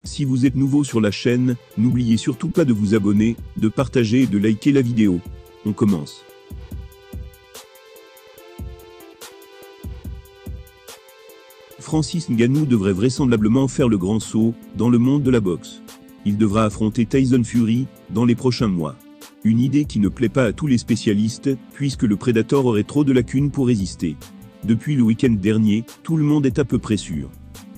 Si vous êtes nouveau sur la chaîne, n'oubliez surtout pas de vous abonner, de partager et de liker la vidéo. On commence. Francis Ngannou devrait vraisemblablement faire le grand saut dans le monde de la boxe. Il devra affronter Tyson Fury dans les prochains mois. Une idée qui ne plaît pas à tous les spécialistes, puisque le Predator aurait trop de lacunes pour résister. Depuis le week-end dernier, tout le monde est à peu près sûr.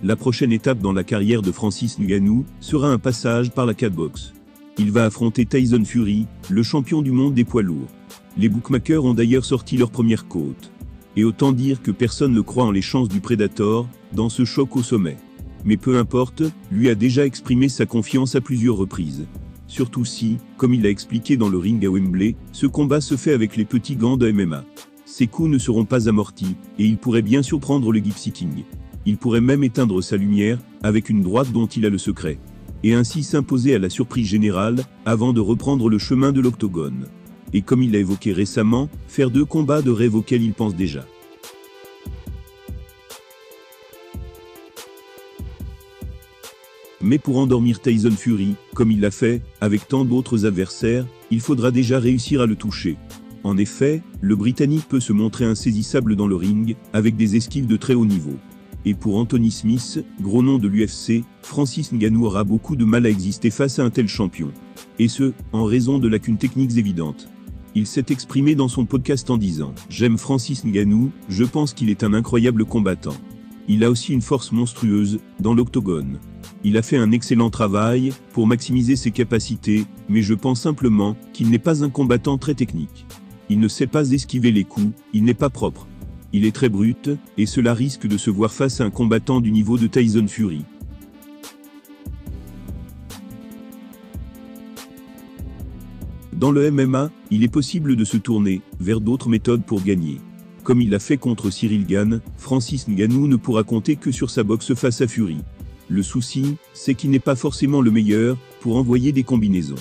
La prochaine étape dans la carrière de Francis Ngannou sera un passage par la catbox. Il va affronter Tyson Fury, le champion du monde des poids lourds. Les bookmakers ont d'ailleurs sorti leur première cote. Et autant dire que personne ne croit en les chances du Predator dans ce choc au sommet. Mais peu importe, lui a déjà exprimé sa confiance à plusieurs reprises. Surtout si, comme il l'a expliqué dans le ring à Wembley, ce combat se fait avec les petits gants de MMA. Ses coups ne seront pas amortis, et il pourrait bien surprendre le Gypsy King. Il pourrait même éteindre sa lumière, avec une droite dont il a le secret. Et ainsi s'imposer à la surprise générale, avant de reprendre le chemin de l'octogone. Et comme il l'a évoqué récemment, faire 2 combats de rêve auxquels il pense déjà. Mais pour endormir Tyson Fury, comme il l'a fait, avec tant d'autres adversaires, il faudra déjà réussir à le toucher. En effet, le Britannique peut se montrer insaisissable dans le ring, avec des esquives de très haut niveau. Et pour Anthony Smith, gros nom de l'UFC, Francis Ngannou aura beaucoup de mal à exister face à un tel champion. Et ce, en raison de lacunes techniques évidentes. Il s'est exprimé dans son podcast en disant « J'aime Francis Ngannou, je pense qu'il est un incroyable combattant. Il a aussi une force monstrueuse, dans l'octogone. Il a fait un excellent travail, pour maximiser ses capacités, mais je pense simplement, qu'il n'est pas un combattant très technique. Il ne sait pas esquiver les coups, il n'est pas propre. Il est très brut, et cela risque de se voir face à un combattant du niveau de Tyson Fury. » Dans le MMA, il est possible de se tourner vers d'autres méthodes pour gagner. Comme il l'a fait contre Cyril Gane, Francis Ngannou ne pourra compter que sur sa boxe face à Fury. Le souci, c'est qu'il n'est pas forcément le meilleur pour envoyer des combinaisons.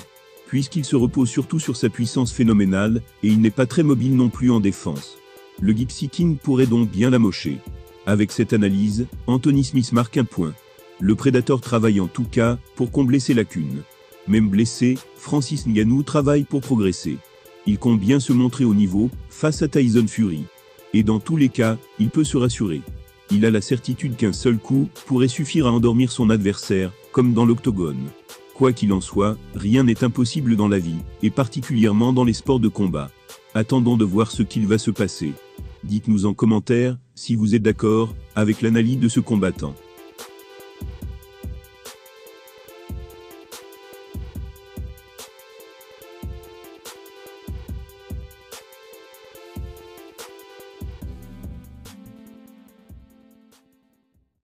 Puisqu'il se repose surtout sur sa puissance phénoménale, et il n'est pas très mobile non plus en défense. Le Gypsy King pourrait donc bien l'amocher. Avec cette analyse, Anthony Smith marque un point. Le Predator travaille en tout cas pour combler ses lacunes. Même blessé, Francis Ngannou travaille pour progresser. Il compte bien se montrer au niveau, face à Tyson Fury. Et dans tous les cas, il peut se rassurer. Il a la certitude qu'un seul coup pourrait suffire à endormir son adversaire, comme dans l'octogone. Quoi qu'il en soit, rien n'est impossible dans la vie, et particulièrement dans les sports de combat. Attendons de voir ce qu'il va se passer. Dites-nous en commentaire, si vous êtes d'accord, avec l'analyse de ce combattant.